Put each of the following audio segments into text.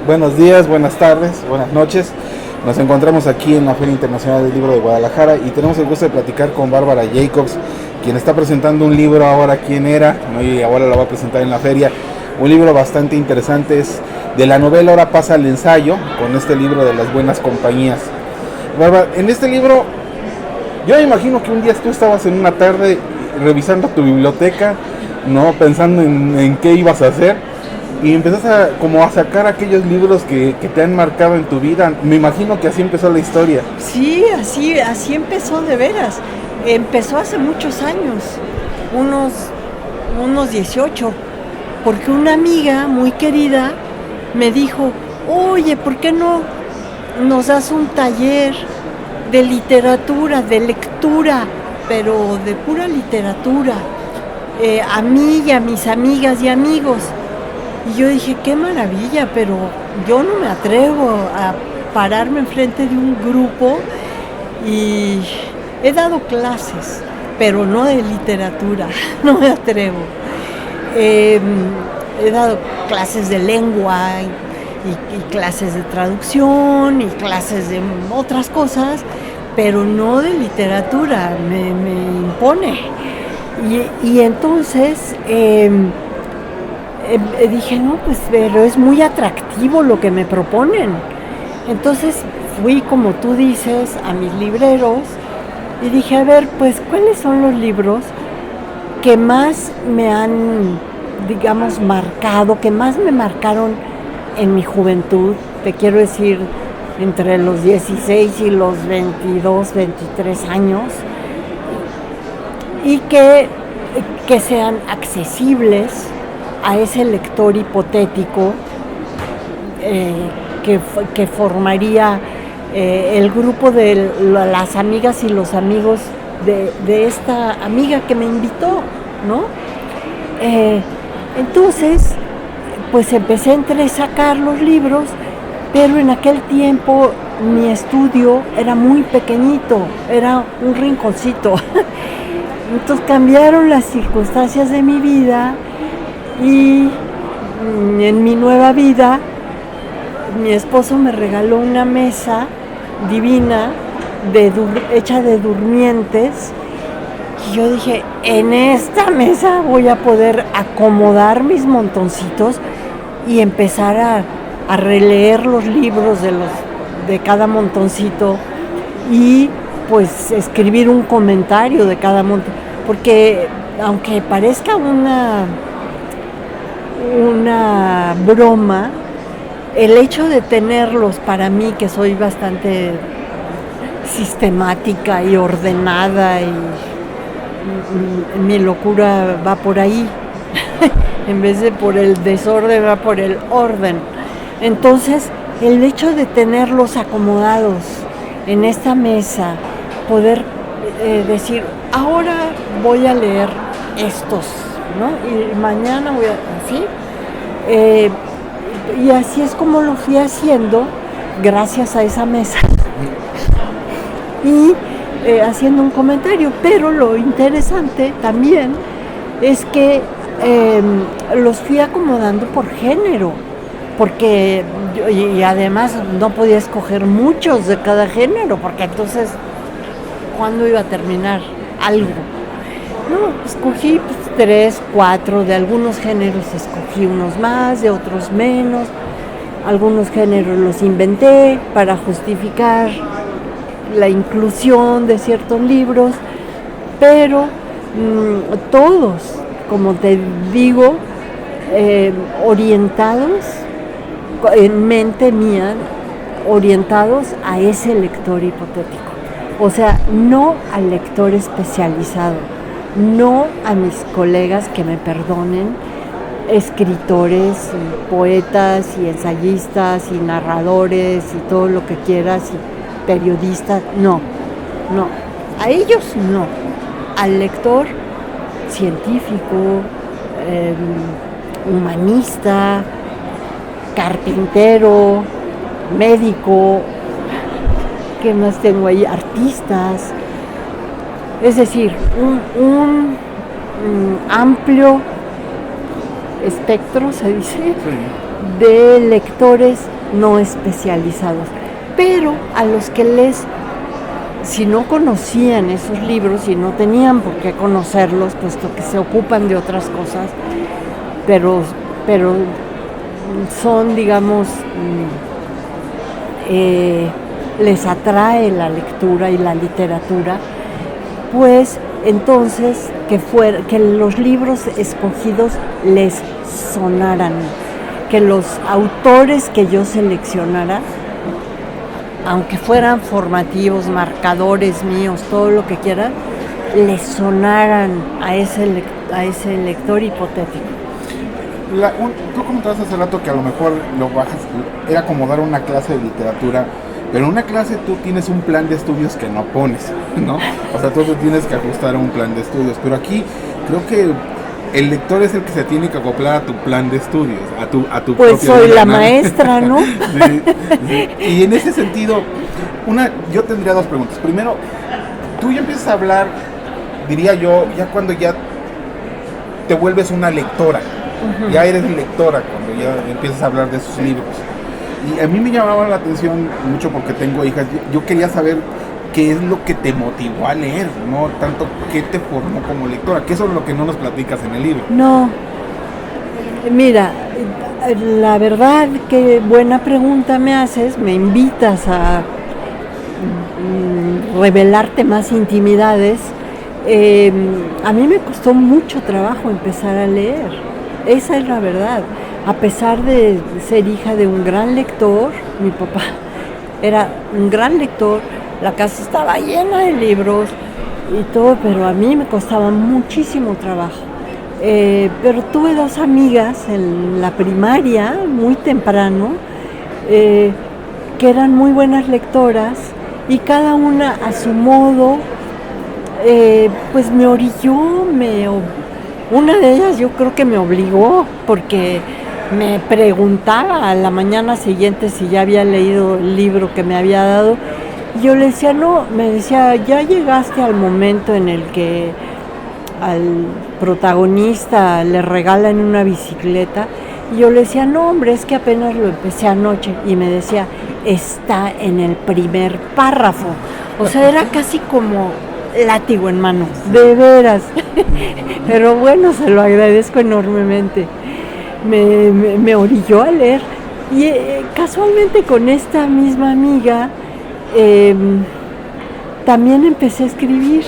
Buenos días, buenas tardes, buenas noches. Nos encontramos aquí en la Feria Internacional del Libro de Guadalajara y tenemos el gusto de platicar con Bárbara Jacobs, quien está presentando un libro ahora aquí en ERA, ¿no? Y ahora lo va a presentar en la feria. Un libro bastante interesante, es de la novela Ahora pasa el ensayo, con este libro de las buenas compañías. Bárbara, en este libro, yo me imagino que un día tú estabas en una tarde revisando tu biblioteca, ¿no? Pensando en qué ibas a hacer. Y empezaste como a sacar aquellos libros que te han marcado en tu vida. Me imagino que así empezó la historia. Sí, así empezó de veras. Empezó hace muchos años, unos 18, porque una amiga muy querida me dijo, oye, ¿por qué no nos das un taller de literatura, de lectura, pero de pura literatura, a mí y a mis amigas y amigos? Y yo dije, qué maravilla, pero yo no me atrevo a pararme enfrente de un grupo, y he dado clases, pero no de literatura, no me atrevo. He dado clases de lengua y clases de traducción y clases de otras cosas, pero no de literatura, me impone. Y entonces dije, no, pues, pero es muy atractivo lo que me proponen. Entonces fui, como tú dices, a mis libreros y dije, a ver, pues, ¿cuáles son los libros que más me han, digamos, marcado, que más me marcaron en mi juventud? Te quiero decir, entre los 16 y los 22, 23 años, y que sean accesibles a ese lector hipotético que formaría el grupo de las amigas y los amigos de esta amiga que me invitó, ¿no? Entonces, pues empecé a entresacar los libros, pero en aquel tiempo mi estudio era muy pequeñito, era un rinconcito. Entonces cambiaron las circunstancias de mi vida. Y en mi nueva vida, mi esposo me regaló una mesa divina hecha de durmientes. Y yo dije, en esta mesa voy a poder acomodar mis montoncitos y empezar a releer los libros de cada montoncito y pues escribir un comentario de cada montón. Porque aunque parezca una broma, el hecho de tenerlos para mí, que soy bastante sistemática y ordenada, y mi locura va por ahí, en vez de por el desorden, va por el orden. Entonces, el hecho de tenerlos acomodados en esta mesa, poder decir, ahora voy a leer estos, ¿no? Y mañana voy a... ¿sí? Y así es como lo fui haciendo, gracias a esa mesa. Y haciendo un comentario. Pero lo interesante también es que los fui acomodando por género, porque y además no podía escoger muchos de cada género, porque entonces, ¿cuándo iba a terminar algo? No, escogí 3, 4, de algunos géneros escogí unos más, de otros menos. Algunos géneros los inventé para justificar la inclusión de ciertos libros, pero todos, como te digo, orientados, en mente mía, orientados a ese lector hipotético. O sea, no al lector especializado, no a mis colegas, que me perdonen, escritores, y poetas y ensayistas y narradores y todo lo que quieras, y periodistas, no, a ellos no, al lector científico, humanista, carpintero, médico, ¿qué más tengo ahí? Artistas. Es decir, un amplio espectro, se dice, Sí. de lectores no especializados. Pero a los que si no conocían esos libros y no tenían por qué conocerlos, puesto que se ocupan de otras cosas, pero son, digamos, les atrae la lectura y la literatura, pues entonces que los libros escogidos les sonaran, que los autores que yo seleccionara, aunque fueran formativos, marcadores míos, todo lo que quieran, les sonaran a ese lector hipotético. Tú comentabas hace rato que a lo mejor lo bajas, era como dar una clase de literatura, pero en una clase tú tienes un plan de estudios que no pones, ¿no? O sea, tú tienes que ajustar a un plan de estudios, pero aquí creo que el lector es el que se tiene que acoplar a tu plan de estudios, a tu pues propia soy vida, la ¿no? maestra, ¿no? Sí. Y en ese sentido, yo tendría dos preguntas. Primero, tú ya empiezas a hablar, diría yo, ya cuando ya te vuelves una lectora, ya eres lectora cuando ya empiezas a hablar de sus libros. Y a mí me llamaba la atención mucho porque tengo hijas. Yo quería saber qué es lo que te motivó a leer, no tanto qué te formó como lectora, que eso es lo que no nos platicas en el libro. No, mira, la verdad que buena pregunta me haces, me invitas a revelarte más intimidades. A mí me costó mucho trabajo empezar a leer, esa es la verdad. A pesar de ser hija de un gran lector, mi papá era un gran lector, la casa estaba llena de libros y todo, pero a mí me costaba muchísimo trabajo. Pero tuve dos amigas en la primaria, muy temprano, que eran muy buenas lectoras y cada una a su modo, pues me orilló, una de ellas yo creo que me obligó, porque me preguntaba a la mañana siguiente si ya había leído el libro que me había dado. Y yo le decía, no, me decía, ya llegaste al momento en el que al protagonista le regalan una bicicleta. Y yo le decía, no hombre, es que apenas lo empecé anoche. Y me decía, está en el primer párrafo. O sea, era casi como látigo en mano, de veras. Pero bueno, se lo agradezco enormemente. Me orilló a leer. Y casualmente con esta misma amiga también empecé a escribir,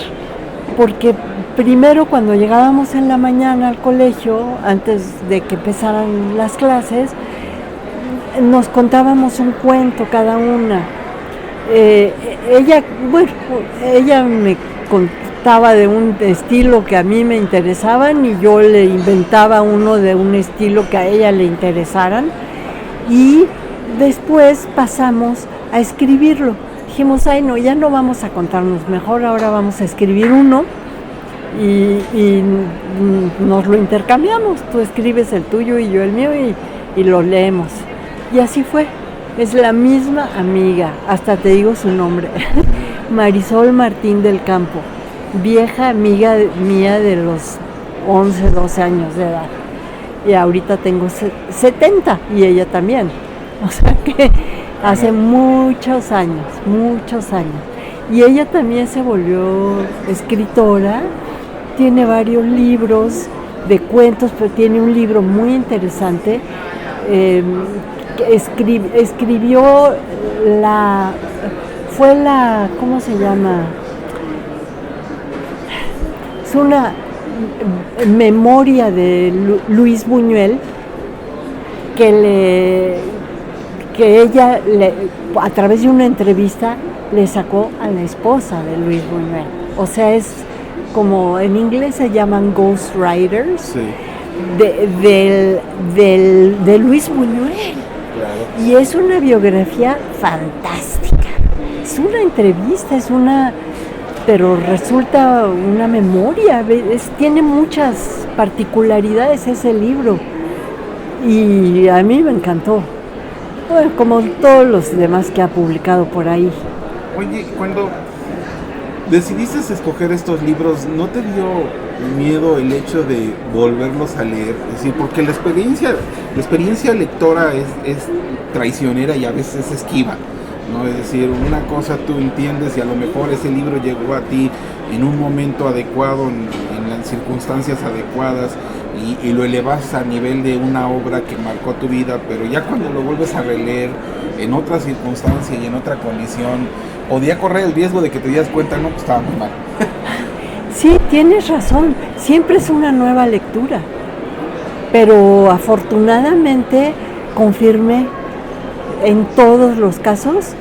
porque primero cuando llegábamos en la mañana al colegio, antes de que empezaran las clases, nos contábamos un cuento cada una. Ella me contaba de un estilo que a mí me interesaban y yo le inventaba uno de un estilo que a ella le interesaran, y después pasamos a escribirlo. Dijimos, ay no, ya no vamos a contarnos, mejor ahora vamos a escribir uno y nos lo intercambiamos, tú escribes el tuyo y yo el mío y lo leemos. Y así fue, es la misma amiga, hasta te digo su nombre, Marisol Martín del Campo, vieja amiga mía de los 11, 12 años de edad. Y ahorita tengo 70 y ella también. O sea que hace muchos años. Y ella también se volvió escritora, tiene varios libros de cuentos, pero tiene un libro muy interesante. Escribió ¿cómo se llama? Es una memoria de Luis Buñuel que ella a través de una entrevista le sacó a la esposa de Luis Buñuel. O sea, es como en inglés se llaman ghostwriters, Sí. de Luis Buñuel. Claro. Y es una biografía fantástica. Es una entrevista, pero resulta una memoria. Tiene muchas particularidades ese libro. Y a mí me encantó. Bueno, como todos los demás que ha publicado por ahí. Oye, cuando decidiste escoger estos libros, ¿no te dio miedo el hecho de volverlos a leer? Es decir, porque la experiencia lectora es traicionera y a veces esquiva, ¿no? Es decir, una cosa tú entiendes y a lo mejor ese libro llegó a ti en un momento adecuado, en las circunstancias adecuadas, y lo elevas a nivel de una obra que marcó tu vida, pero ya cuando lo vuelves a releer en otra circunstancia y en otra condición, podía correr el riesgo de que te dieras cuenta, no, pues estaba muy mal. Sí, tienes razón, siempre es una nueva lectura, pero afortunadamente confirmé en todos los casos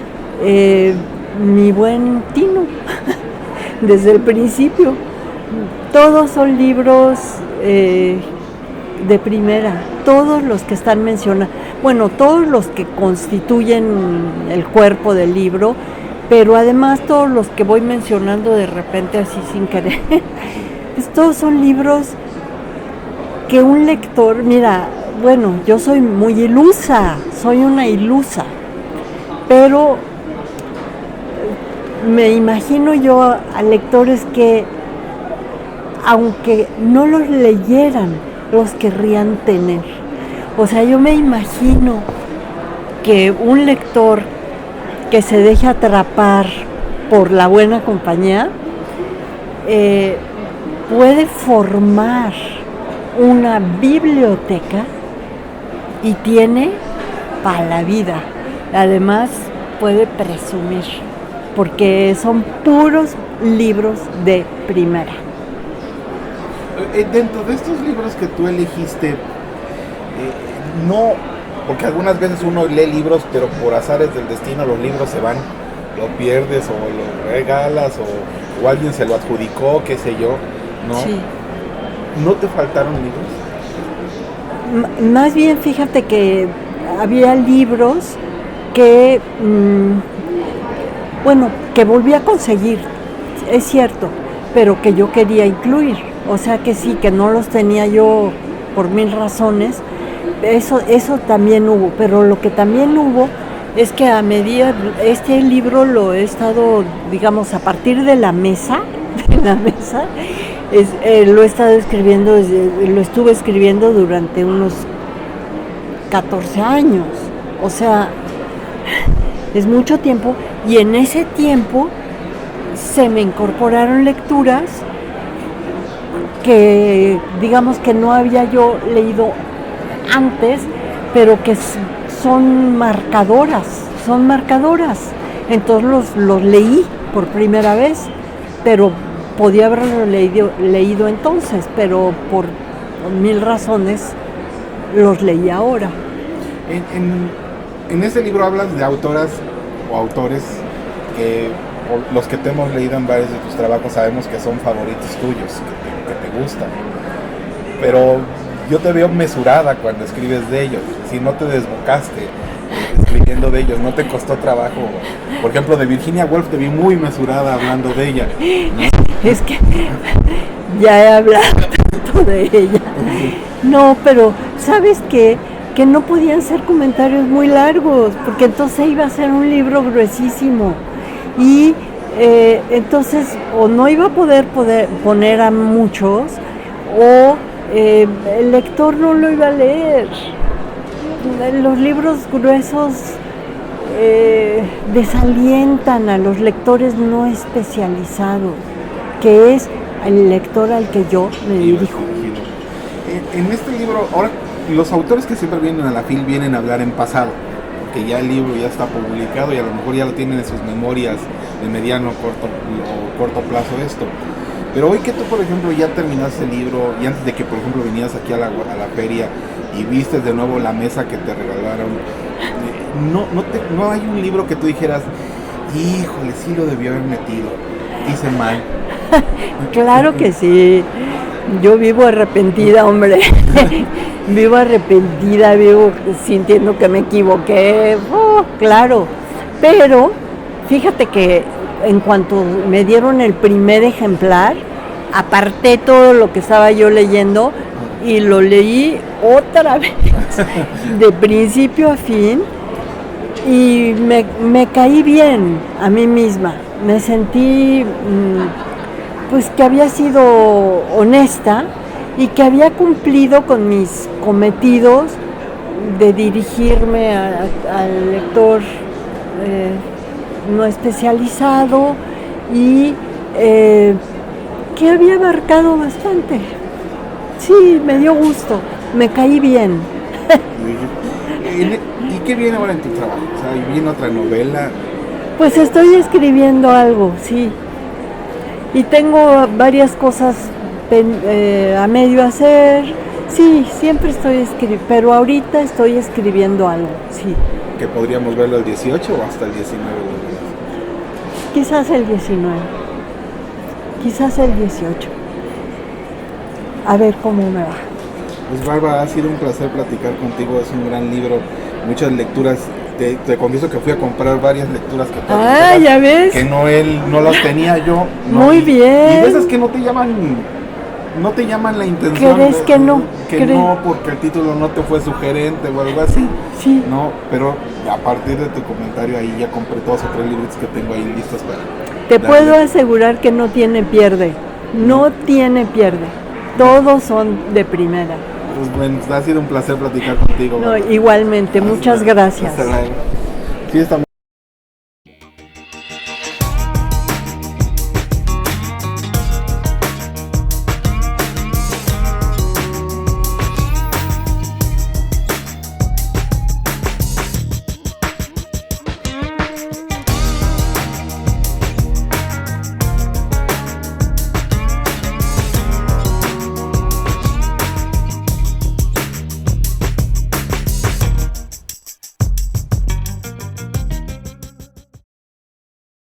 mi buen tino, desde el principio. Todos son libros de primera, todos los que están mencionados, bueno, todos los que constituyen el cuerpo del libro, pero además todos los que voy mencionando de repente así sin querer, pues todos son libros que un lector, mira, bueno, yo soy muy ilusa, soy una ilusa, pero me imagino yo a lectores que, aunque no los leyeran, los querrían tener. O sea, yo me imagino que un lector que se deje atrapar por la buena compañía puede formar una biblioteca y tiene para la vida. Además puede presumir, porque son puros libros de primera. Dentro de estos libros que tú elegiste, no, porque algunas veces uno lee libros, pero por azares del destino los libros se van, lo pierdes o lo regalas o alguien se lo adjudicó, qué sé yo, ¿no? Sí. ¿No te faltaron libros? Más bien, fíjate que había libros que, bueno, que volví a conseguir, es cierto, pero que yo quería incluir. O sea que sí, que no los tenía yo por 1000 razones, eso también hubo, pero lo que también hubo es que a medida, este libro lo he estado, digamos, a partir de la mesa, lo he estado escribiendo, lo estuve escribiendo durante unos 14 años, o sea, es mucho tiempo, y en ese tiempo se me incorporaron lecturas que digamos que no había yo leído antes, pero que son marcadoras. Entonces los leí por primera vez, pero podía haberlo leído entonces, pero por 1000 razones los leí ahora. En este libro hablas de autoras o autores que los que te hemos leído en varios de tus trabajos sabemos que son favoritos tuyos, que te gustan, pero yo te veo mesurada cuando escribes de ellos. Si no te desbocaste escribiendo de ellos, no te costó trabajo. Por ejemplo, de Virginia Woolf te vi muy mesurada hablando de ella, ¿no? Es que ya he hablado tanto de ella. No, pero ¿sabes qué? Que no podían ser comentarios muy largos, porque entonces iba a ser un libro gruesísimo. Y entonces o no iba a poder poner a muchos, o el lector no lo iba a leer. Los libros gruesos desalientan a los lectores no especializados, que es el lector al que yo me dirijo. En este libro, ahora los autores que siempre vienen a la FIL vienen a hablar en pasado, porque ya el libro ya está publicado y a lo mejor ya lo tienen en sus memorias de mediano o corto plazo esto. Pero hoy que tú, por ejemplo, ya terminaste el libro y antes de que, por ejemplo, vinieras aquí a la feria y viste de nuevo la mesa que te regalaron, no hay un libro que tú dijeras, híjole, sí lo debió haber metido, hice mal. Claro que sí, yo vivo arrepentida, hombre. Vivo arrepentida, vivo sintiendo que me equivoqué, claro, pero fíjate que en cuanto me dieron el primer ejemplar, aparté todo lo que estaba yo leyendo y lo leí otra vez, de principio a fin, y me caí bien a mí misma. me sentí pues que había sido honesta y que había cumplido con mis cometidos de dirigirme al lector no especializado y que había abarcado bastante. Sí, me dio gusto, me caí bien. ¿Y qué viene ahora en tu trabajo? O sea, ¿viene otra novela? Pues estoy escribiendo algo, sí. Y tengo varias cosas a medio hacer. Sí, siempre estoy escribiendo, pero ahorita estoy escribiendo algo, sí. ¿Que podríamos verlo el 18 o hasta el 19? Quizás el 19. Quizás el 18. A ver cómo me va. Pues Bárbara, ha sido un placer platicar contigo, es un gran libro, muchas lecturas, te confieso que fui a comprar varias lecturas que ya ves. Que no las tenía yo. Muy bien. Y de esas que no te llaman la intención. ¿Crees que no? No, porque el título no te fue sugerente o algo así. Sí. No, pero a partir de tu comentario ahí ya compré 2 o 3 libros que tengo ahí listos para... Te puedo asegurar que no tiene pierde, no tiene pierde, todos son de primera. Pues bueno, ha sido un placer platicar contigo. No, igualmente, muchas gracias. Hasta luego. Sí, está